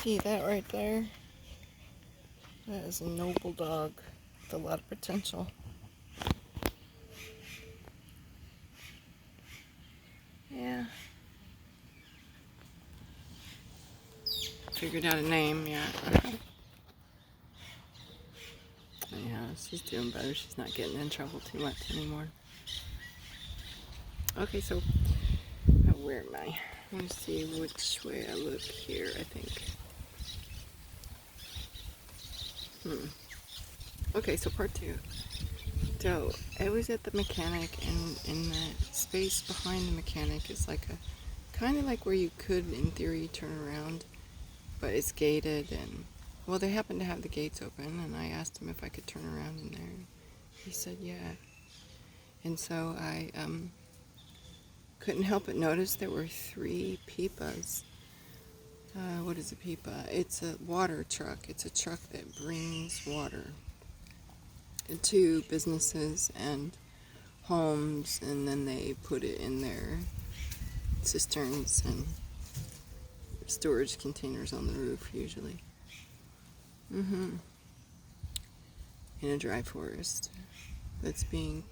See that right there? That is a noble dog with a lot of potential. Yeah. Figured out a name, yeah. Yeah, she's doing better. She's not getting in trouble too much anymore. Okay, so where am I? Let me see which way I look here, I think. Okay, so part 2. So I was at the mechanic, and in the space behind the mechanic is like a kind of like where you could, in theory, turn around, but it's gated. And well, they happen to have the gates open, and I asked him if I could turn around in there. He said yeah, and so I couldn't help but notice there were 3 pipas. What is a pipa? It's a water truck. It's a truck that brings water to businesses and homes, and then they put it in their cisterns and storage containers on the roof, usually. In a dry forest that's being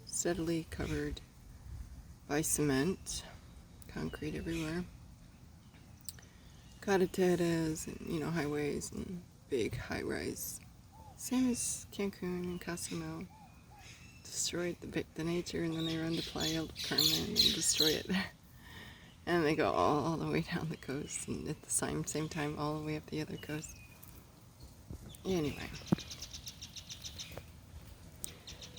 steadily covered by cement, concrete everywhere, carreteras, and highways and big high-rise. Same as Cancun and Cozumel. Destroyed the nature, and then they run to Playa del Carmen and destroy it. And they go all the way down the coast, and at the same time all the way up the other coast. Anyway.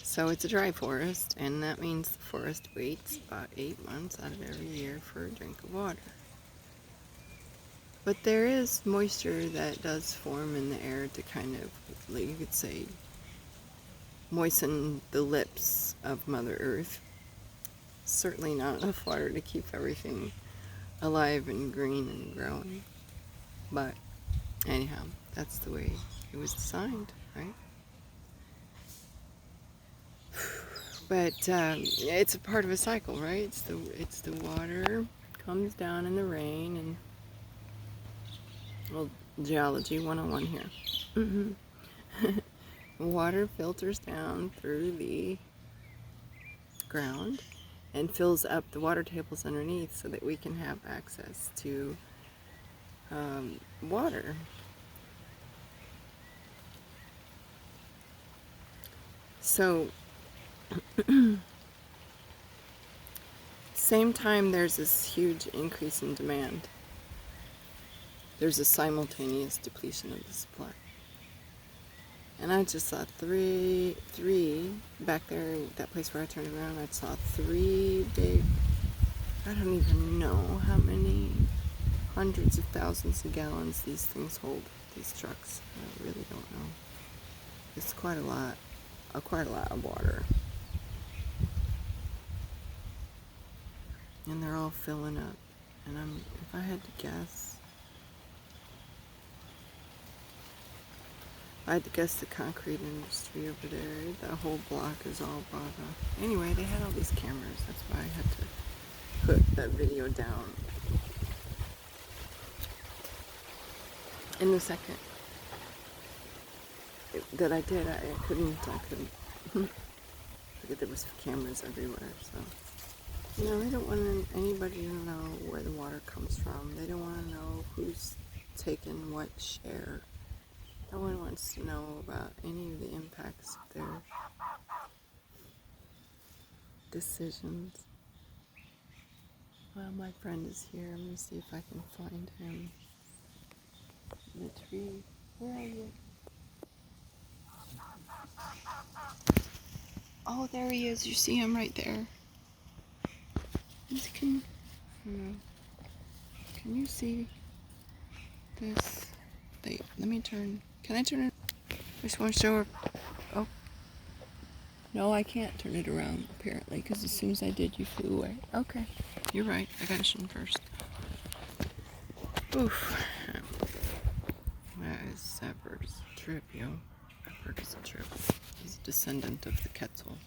So it's a dry forest, and that means the forest waits about 8 months out of every year for a drink of water. But there is moisture that does form in the air to kind of, like you could say, moisten the lips of Mother Earth. Certainly not enough water to keep everything alive and green and growing. But anyhow, that's the way it was designed, right? But it's a part of a cycle, right? It's the water comes down in the rain, and well, geology 101 here. Water filters down through the ground and fills up the water tables underneath so that we can have access to water. So same time there's this huge increase in demand, there's a simultaneous depletion of the supply. And I just saw three back there, that place where I turned around, I saw 3 big, I don't even know how many hundreds of thousands of gallons these things hold, these trucks. I really don't know. It's quite a lot of water. And they're all filling up. And if I had to guess, the concrete industry over there, the whole block is all bought up. Anyway, they had all these cameras. That's why I had to put that video down. In the second that I did, I couldn't. Because there was cameras everywhere, so. They don't want anybody to know where the water comes from. They don't want to know who's taken what share. No one wants to know about any of the impacts of their decisions. Well, my friend is here. I'm going to see if I can find him in the tree. Where are you? Oh, there he is. You see him right there. Can you see this? Wait, let me turn. Can I turn it? I just want to show her. Oh. No, I can't turn it around, apparently, because as soon as I did, you flew away. Okay. You're right. I gotta show him first. Oof. That bird is a trip, yo. That bird is a trip. He's a descendant of the Quetzal.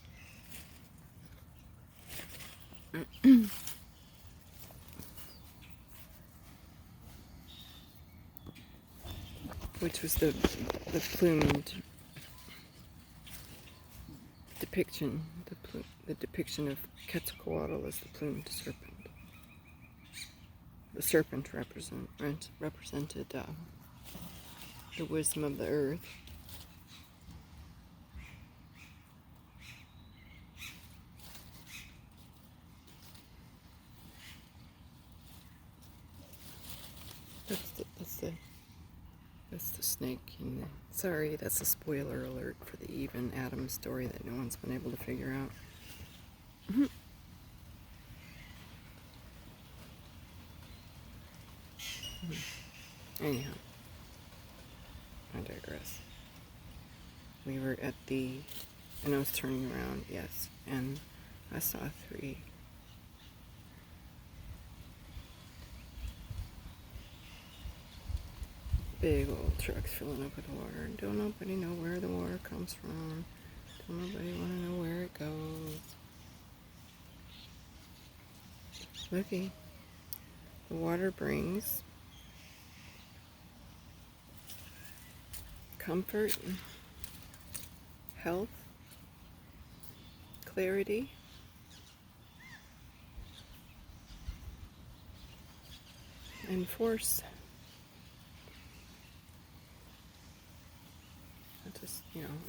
which was the plumed depiction, the depiction of Quetzalcoatl as the plumed serpent. The serpent represented the wisdom of the earth. That's the snake in the... Sorry, that's a spoiler alert for the Eve and Adam story that no one's been able to figure out. Anyhow, I digress. We were at and I was turning around, yes, and I saw 3 big old trucks filling up with water. Don't nobody know where the water comes from. Don't nobody want to know where it goes. Looky, the water brings comfort, health, clarity, and force. Just,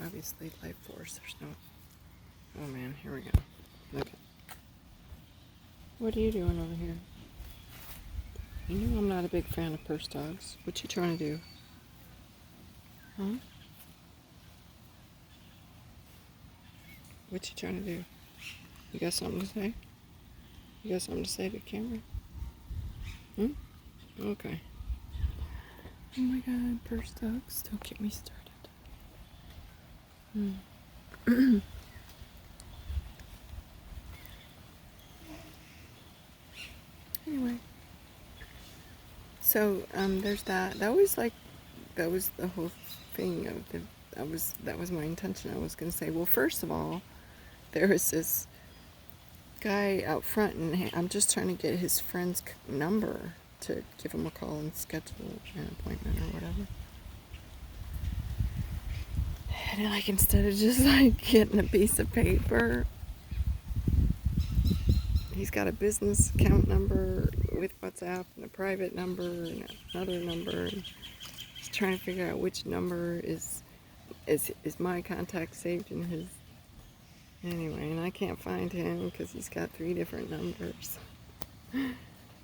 obviously life force. There's no... Oh man, here we go. Look. What are you doing over here? You know I'm not a big fan of purse dogs. What you trying to do? Huh? What you trying to do? You got something to say? You got something to say to the camera? Okay. Oh my god, purse dogs. Don't get me started. Anyway, so there's that. That was the whole thing of that was my intention. I was going to say, well, first of all, there was this guy out front, and I'm just trying to get his friend's number to give him a call and schedule an appointment or whatever. And instead of just getting a piece of paper, he's got a business account number with WhatsApp and a private number and another number. And he's trying to figure out which number is my contact saved in his. Anyway, and I can't find him because he's got 3 different numbers.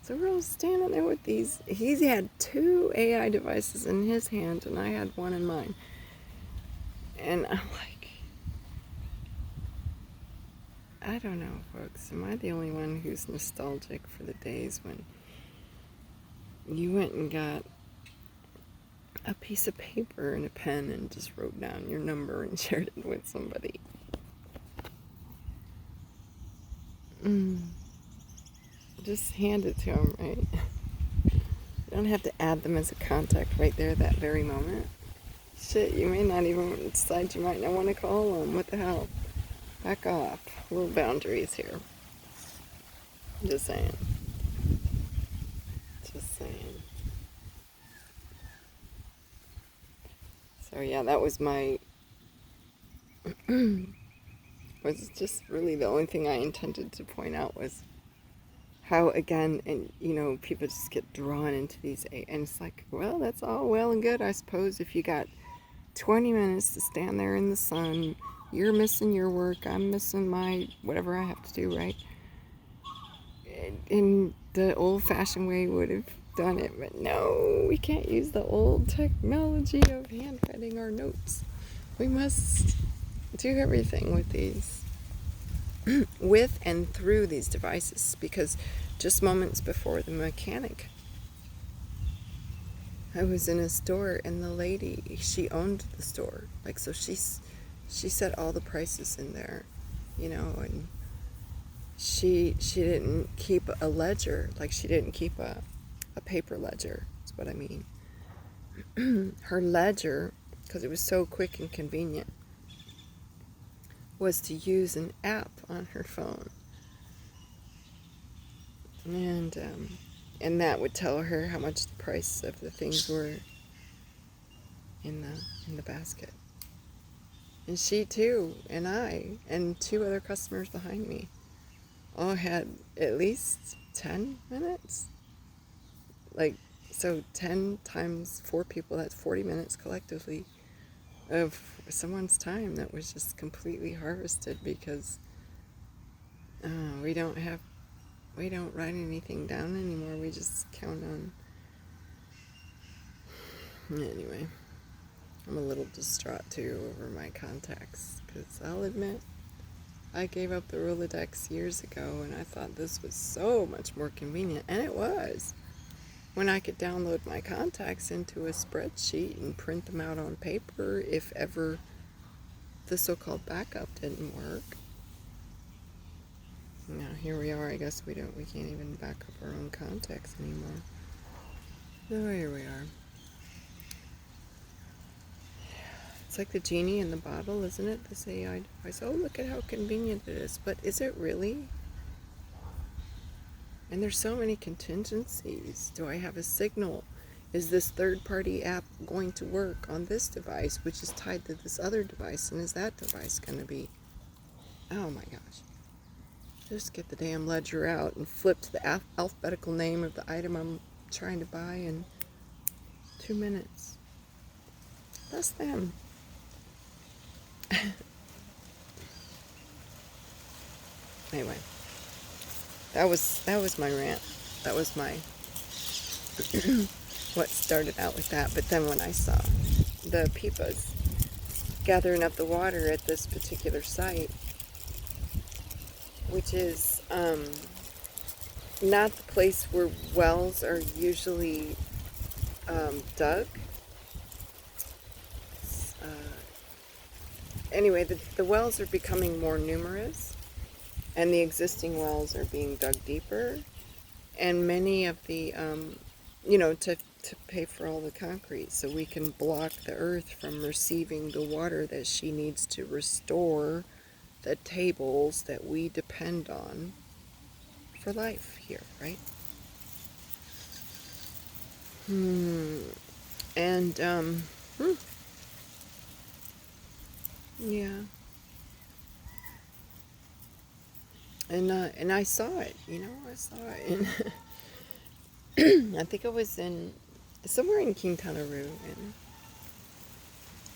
So we're all standing there with these. He's had 2 AI devices in his hand, and I had 1 in mine. And I'm like, I don't know, folks. Am I the only one who's nostalgic for the days when you went and got a piece of paper and a pen and just wrote down your number and shared it with somebody? Just hand it to them, right? You don't have to add them as a contact right there that very moment. Shit, you may not even decide you might not want to call them. What the hell? Back off. Little boundaries here. Just saying. So yeah, that was my... was just really the only thing I intended to point out was how, again, and people just get drawn into these, and it's like, well, that's all well and good, I suppose, if you got 20 minutes to stand there in the sun, you're missing your work, I'm missing my whatever I have to do, right? In the old-fashioned way would have done it, but no, we can't use the old technology of handwriting our notes. We must do everything with these, with and through these devices, because just moments before the mechanic, I was in a store, and the lady, she owned the store, so she set all the prices in there, and she didn't keep a ledger, she didn't keep a paper ledger, is what I mean. Her ledger, because it was so quick and convenient, was to use an app on her phone, and that would tell her how much the price of the things were. in the basket. And she too, and I, and two other customers behind me all had at least 10 minutes. Like, so 10 times 4 people, that's 40 minutes collectively of someone's time that was just completely harvested because we don't write anything down anymore. We just count on. Anyway, I'm a little distraught too over my contacts because I'll admit I gave up the Rolodex years ago and I thought this was so much more convenient, and it was. When I could download my contacts into a spreadsheet and print them out on paper if ever the so-called backup didn't work. Now here we are. I guess we can't even back up our own contacts anymore. So here we are. It's like the genie in the bottle, isn't it? This AI device. Oh, look at how convenient it is. But is it really? And there's so many contingencies. Do I have a signal? Is this third-party app going to work on this device, which is tied to this other device? And is that device going to be... Oh my gosh. Just get the damn ledger out and flip to the alphabetical name of the item I'm trying to buy in 2 minutes. Less than. Anyway. That was my rant. That was my what started out with that. But then when I saw the pipas gathering up the water at this particular site, which is not the place where wells are usually dug. Anyway, the wells are becoming more numerous, and the existing wells are being dug deeper, and many of the, to pay for all the concrete so we can block the earth from receiving the water that she needs to restore the tables that we depend on for life here, right? And, yeah. And I saw it, I saw it. And I think I was somewhere in Quintana-Roo,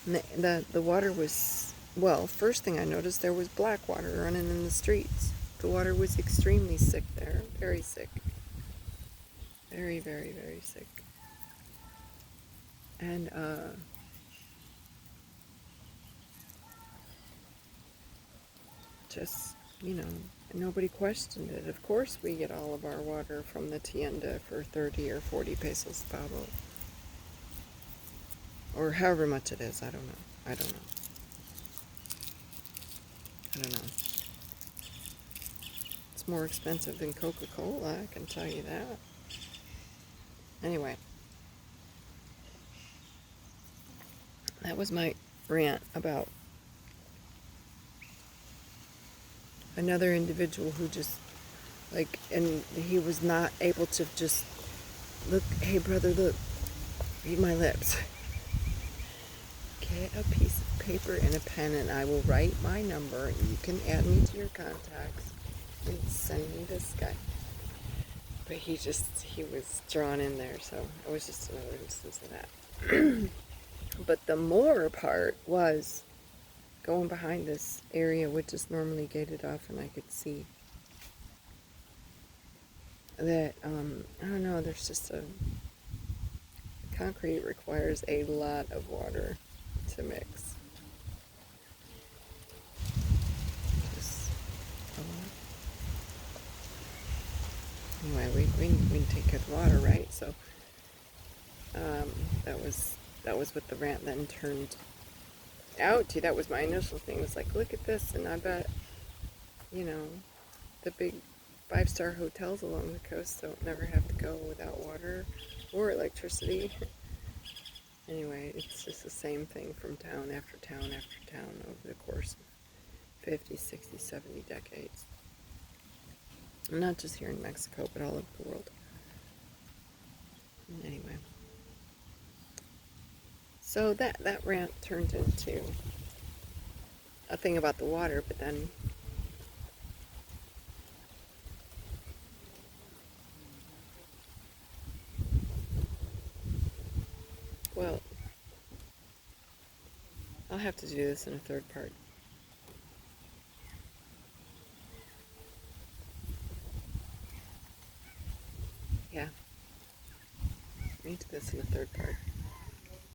and the water was, well, first thing I noticed, there was black water running in the streets. The water was extremely sick there, very sick. Very, very, very sick. And, just, nobody questioned it. Of course we get all of our water from the tienda for 30 or 40 pesos a bottle. Or however much it is, I don't know. It's more expensive than Coca-Cola, I can tell you that. Anyway. That was my rant about another individual who just, and he was not able to just, look, hey brother, look, read my lips. Get a piece of paper and a pen and I will write my number and you can add me to your contacts and send me this guy. But he was drawn in there, so it was just another instance of that. But the more part was going behind this area, which is normally gated off, and I could see that, I don't know, there's just concrete requires a lot of water to mix. Just a lot. Anyway, we take good water, right? So, that was what the rant then turned out to. That was my initial thing. It was like, look at this, and I bet, the big 5-star hotels along the coast don't never have to go without water or electricity. Anyway, it's just the same thing from town after town after town over the course of 50, 60, 70 decades. And not just here in Mexico, but all over the world. Anyway. So that rant turned into a thing about the water, but then well, I'll have to do this in a third part. Yeah, I need to do this in a third part.